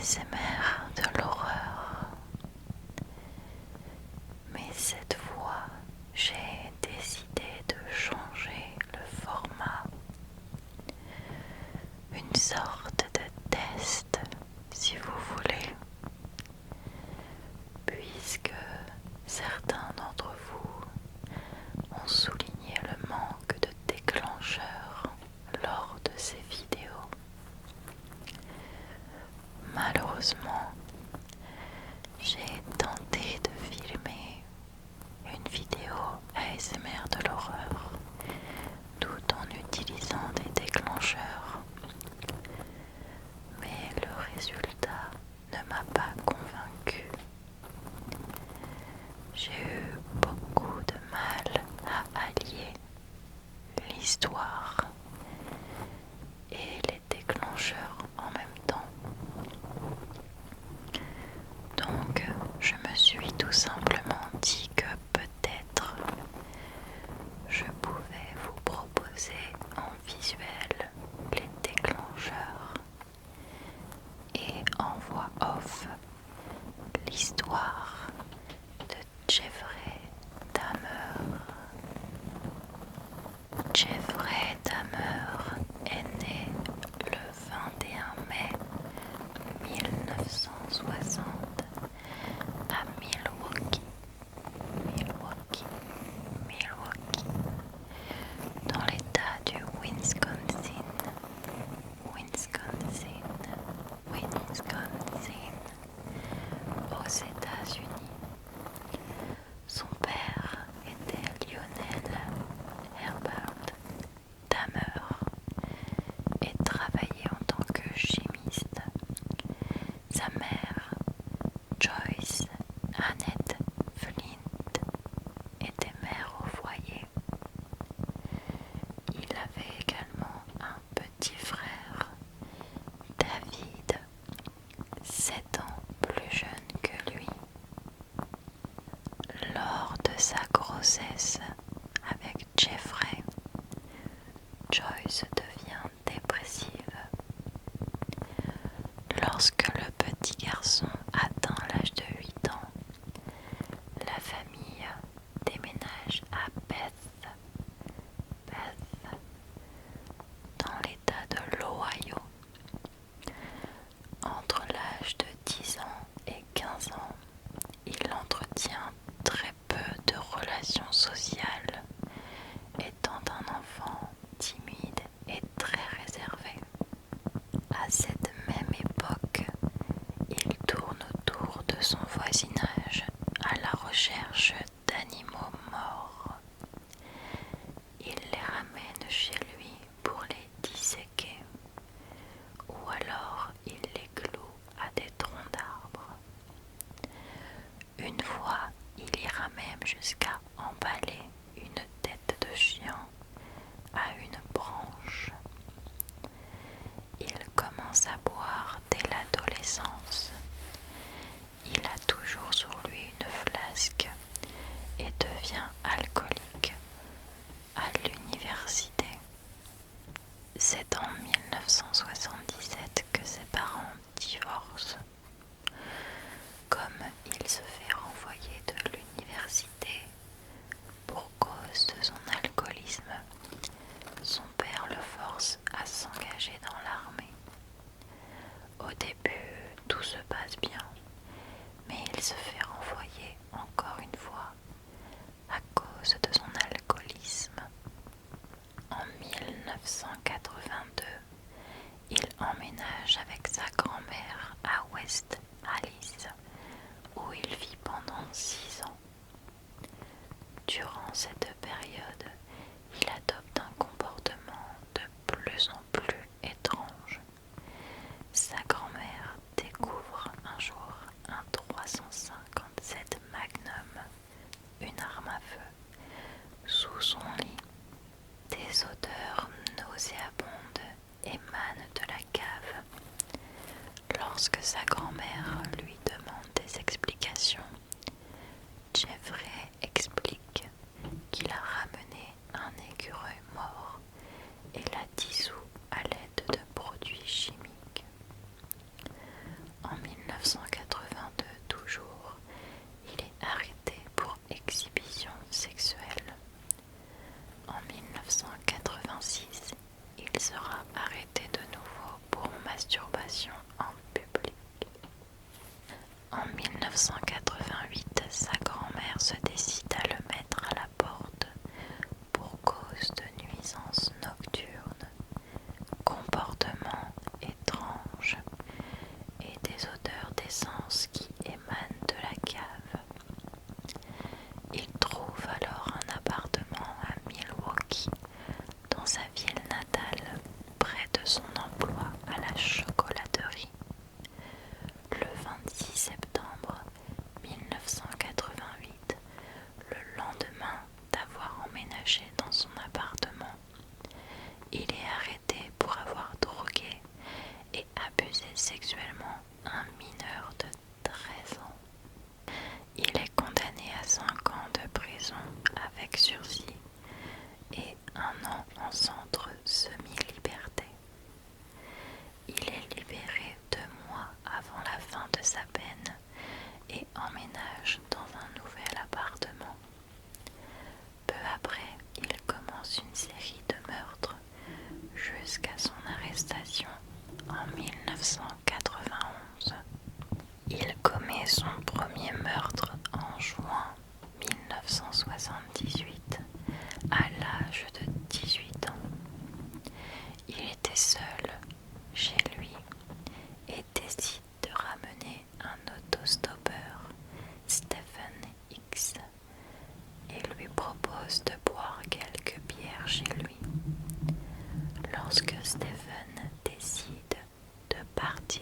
ASMR de l'horreur. Mais cette fois, j'ai décidé de changer le format. Une sorte de test, si vous voulez, puisque certains d'entre vous ont souligné le manque de déclencheurs lors de ces vidéos. Malheureusement, j'ai tenté de filmer une vidéo ASMR de l'horreur tout en utilisant des déclencheurs, mais le résultat ne m'a pas convaincu. J'ai eu beaucoup de mal à allier l'histoire et les déclencheurs en même temps. Donc je me suis tout simplement dit que peut-être je pouvais vous proposer en visuel les déclencheurs et en voix off l'histoire de Jeffrey Dahmer. Jeffrey Dahmer est né le 21 mai 1960 à Milwaukee, dans l'état du Wisconsin, aux États-Unis. Son père était Lionel Herbert Dahmer et travaillait en tant que chimiste. Sa mère, Joyce Annette Flint, était mère au foyer. Il avait également un petit frère, David, 7 ans plus jeune que lui. Lors de sa grossesse avec Jeffrey, Joyce devient dépressive. Lorsque le petit garçon atteint l'âge de 8 ans, la famille déménage à Beth, dans l'état de l'Ohio. Entre l'âge de 10 ans et 15 ans, il entretient très peu de relations sociales, étant un enfant timide et très réservé. À cette même époque, il tourne autour de son voisinage à la recherche d'animaux morts. Il les ramène chez lui pour les disséquer, ou alors il les cloue à des troncs d'arbres. Une fois, il ira même jusqu'à emballer une tête de chien à une branche. Il commence à boire dès l'adolescence. Il a toujours sur lui une flasque et devient alcoolique à l'université. C'est en 1977 que ses parents divorcent. Comme il se fait renvoyer de l'université pour cause de son alcoolisme, son père le force à s'engager dans l'armée. Au début, tout se passe bien, mais il se fait renvoyer encore une fois à cause de son alcoolisme. En 1982, il emménage avec sa grand-mère à West Allis, où il vit pendant 6 ans. Durant cette période, il adopte un comportement de plus en plus étrange. Sa grand-mère découvre un jour un 357 Magnum, une arme à feu, sous son lit. Des odeurs nauséabondes émanent de la cave. Lorsque sa grand-mère lui demande des explications, Jeffrey explique qu'il 1991. Il commet son premier meurtre en juin 1978 à l'âge de 18 ans. Il était seul chez lui et décide de ramener un autostoppeur, Stephen X, et lui propose de boire quelques bières chez lui. Lorsque Stephen décide de partir,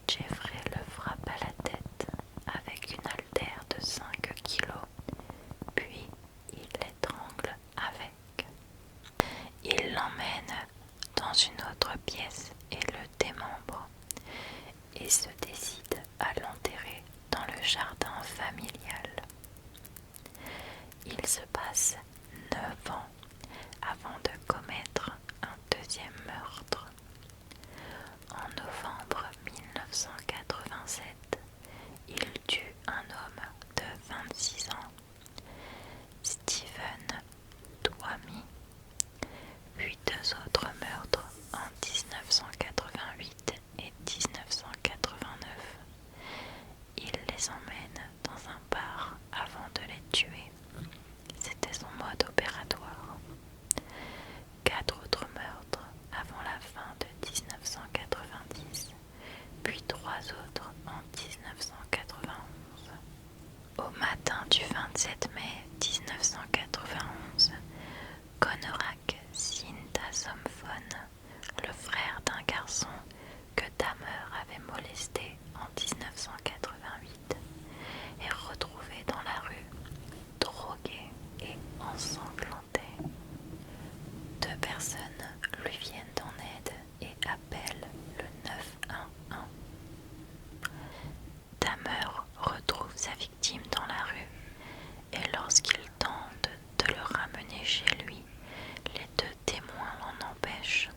Jeffrey le frappe à la tête avec une haltère de 5 kilos, puis il l'étrangle avec. Il l'emmène dans une autre pièce et le démembre, et se décide à l'enterrer dans le jardin familial. Il se passe 9 ans avant de commettre un deuxième meurtre. En novembre 1987, il tue un homme de 26 ans, Stephen Tuami, puis 2 autres meurtres en 1988 et 1989. Il les emmène dans un bar avant de les tuer. C'était son mode opératoire. 4 autres meurtres avant la fin de 1990, puis 3 autres en 1991. Au matin du 27 mai 1991, Konorak Sintasomphone, le frère d'un garçon que Dahmer avait molesté en 1988, est retrouvé dans la rue, drogué et ensanglanté. 2 personnes lui viennent en aide et appellent le 911. Dahmer retrouve sa victime dans la rue et lorsqu'il tente de le ramener chez lui, les 2 témoins l'en empêchent.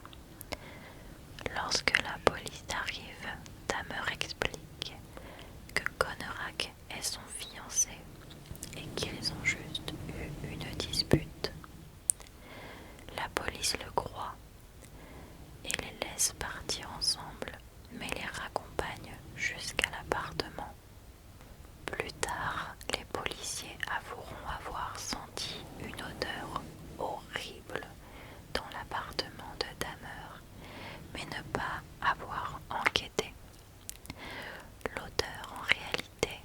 Lorsque la police arrive, Dahmer explique que Konorak est son fiancé et qu'ils ont juste eu une dispute. La police le croit et les laisse partir ensemble, mais les raccompagne jusqu'à l'appartement. Plus tard, les policiers avoueront avoir senti une odeur horrible dans l'appartement de Dahmer, mais ne pas avoir enquêté. L'odeur, en réalité,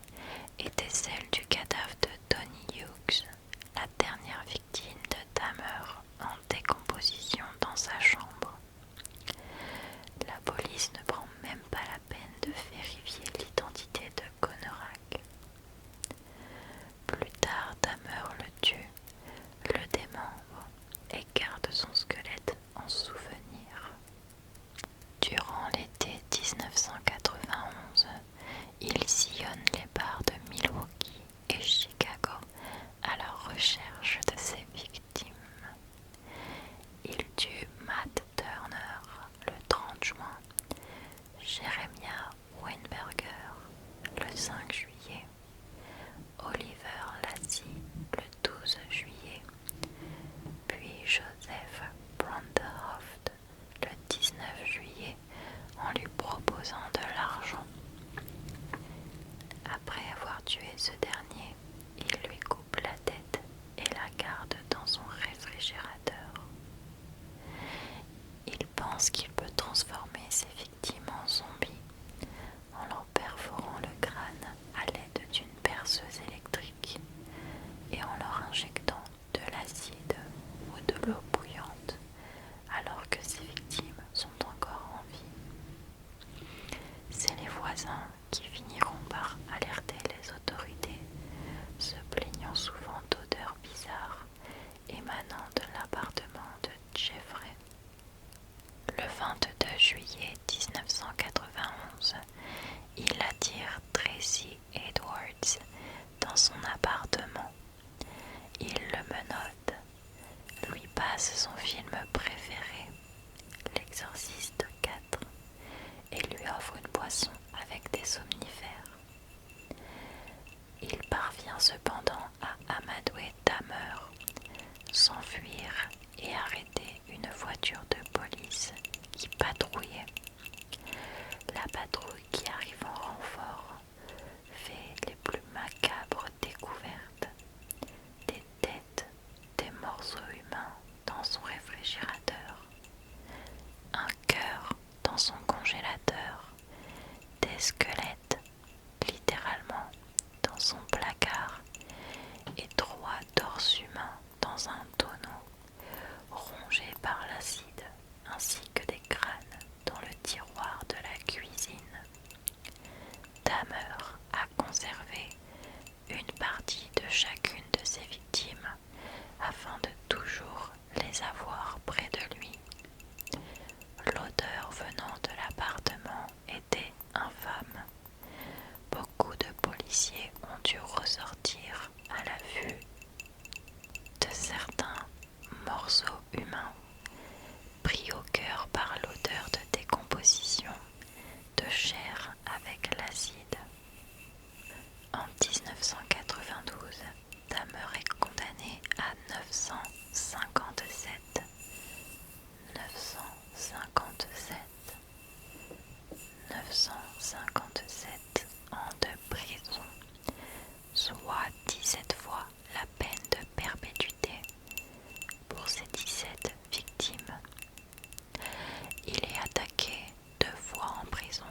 était celle du cadavre de Tony Hughes, la dernière victime de Dahmer en décomposition dans sa chambre. La police ne prend même pas la peine de vérifier l'identité de Konorak. Plus tard, Dahmer le tue, le démembre et garde son squelette en souvenir. Durant l'été 1991, il sillonne les bars de Milwaukee et Chicago à la recherche de ses victimes. Il tue Matt Turner le 30 juin, Jeremiah Weinberger le 5 juillet, Oliver Lassie le 12 juillet, puis Joseph Branderhoft le 19 juillet en lui proposant de l'argent. Après avoir tué ce dernier, il lui coupe la tête et la garde dans son réfrigérateur. Il pense qu'il peut transformer ses victimes en zombies en leur perforant le crâne à l'aide d'une perceuse électrique et en leur injectant de l'acide ou de l'eau bouillante alors que ses victimes sont encore en vie. C'est les voisins qui finiront par alerter les autorités, se plaignant souvent d'odeurs bizarres émanant de l'appartement de Jeffrey. Le 22 juillet 1991, il attire Tracy Edwards dans son appartement. Il le menotte, lui passe son film préféré, L'Exorciste 4, et lui offre une boisson avec des somnifères. Il parvient cependant à amadouer Dahmer, s'enfuir et arrêter une voiture de police qui patrouillait. patrouille qui arrive en renfort fait les plus macabres découvertes. Des têtes, des morceaux humains dans son réfrigérateur, un cœur dans son congélateur, des squelettes littéralement dans son placard et 3 torses humains dans un tonneau rongé par l'acide, ainsi que des crânes dans le tiroir de la cuisine. Dahmer a conservé une partie de chacune de ses victimes afin de toujours les avoir près de lui. L'odeur venant de l'appartement était infâme. Beaucoup de policiers ont dû ressortir à la vue de certains morceaux humains pris au cœur par l'odeur de décomposition de chair avec l'acide. En 1992, Dahmer est condamné à 957 ans de prison, soit 17 fois la peine de perpétuité pour ses 17 victimes. Il est attaqué 2 fois en prison.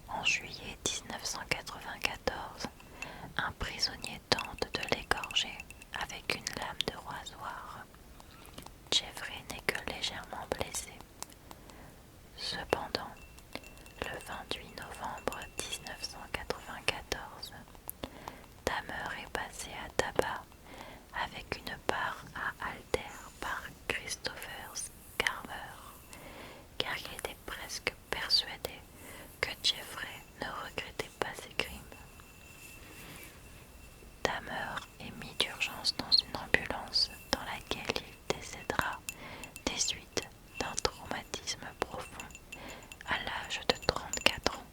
En juillet 1994, un prisonnier tente de l'égorger avec une lame de rasoir. Jeffrey n'est que légèrement blessé. Cependant, le 28 novembre 1994, Dahmer est passé à tabac avec une barre à haltères par Christopher Carver, car il était presque persuadé que Jeffrey ne regrettait pas ses crimes. Dahmer est mis d'urgence dans une ambulance dans laquelle il décédera des suites d'un traumatisme profond à l'âge de 34 ans.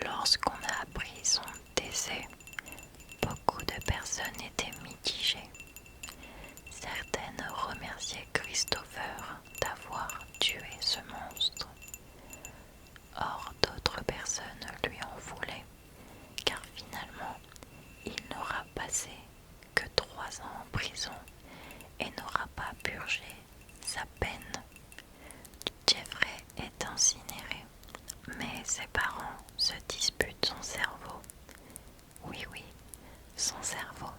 Lorsqu'on a appris son décès, beaucoup de personnes étaient mitigées. Certaines remerciaient Christopher d'avoir tué ce monstre. Or, d'autres personnes lui en voulaient, car finalement, il n'aura passé que 3 ans en prison et n'aura pas purgé sa peine. Jeffrey est incinéré, mais ses parents se disputent son cerveau. Oui, son cerveau.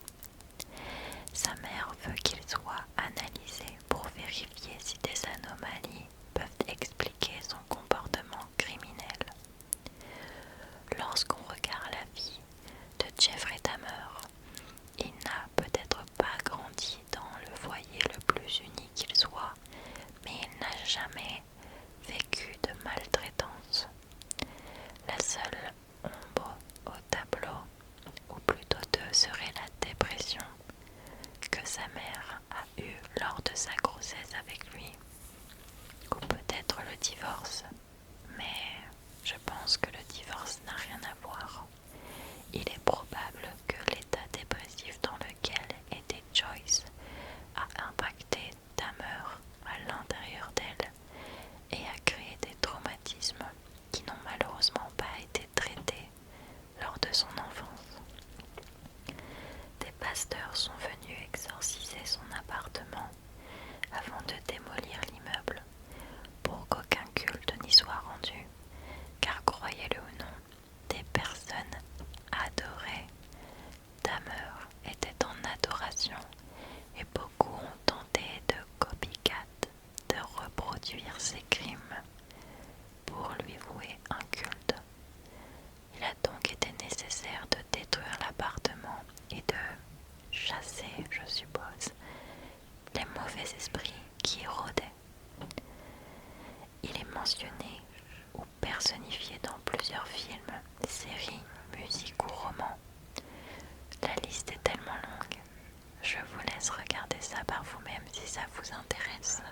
Sa mère veut qu'il soit analysé pour vérifier si des anomalies peuvent expliquer son comportement criminel. Lorsqu'on regarde la vie de Jeffrey Dahmer, il n'a peut-être pas grandi dans le foyer le plus uni qu'il soit, mais il n'a jamais vécu de maltraitance. La seule ombre au tableau, ou plutôt deux, serait la dépression que sa mère a eue lors de sa grossesse avec lui, ou peut-être le divorce, mais je pense que le divorce n'a rien à voir. Il est probable que l'état dépressif dans lequel était Joyce a impacté Dahmer à l'intérieur d'elle et a créé des traumatismes qui n'ont malheureusement pas été traités lors de son enfance. Des pasteurs sont venus exorciser son appartement avant de démolir l'immeuble pour qu'aucun culte n'y soit rendu, car croyez-le ou non, des personnes adoraient. Dahmer était en adoration et beaucoup ont tenté de copycat, de reproduire ses crimes pour lui vouer un culte. Il a donc été nécessaire de détruire l'appartement et de chasser, je suppose, les mauvais esprits qui y rôdaient. Il est mentionné ou personnifié dans plusieurs films, séries, musiques ou romans. La liste est tellement longue, je vous laisse regarder ça par vous-même si ça vous intéresse.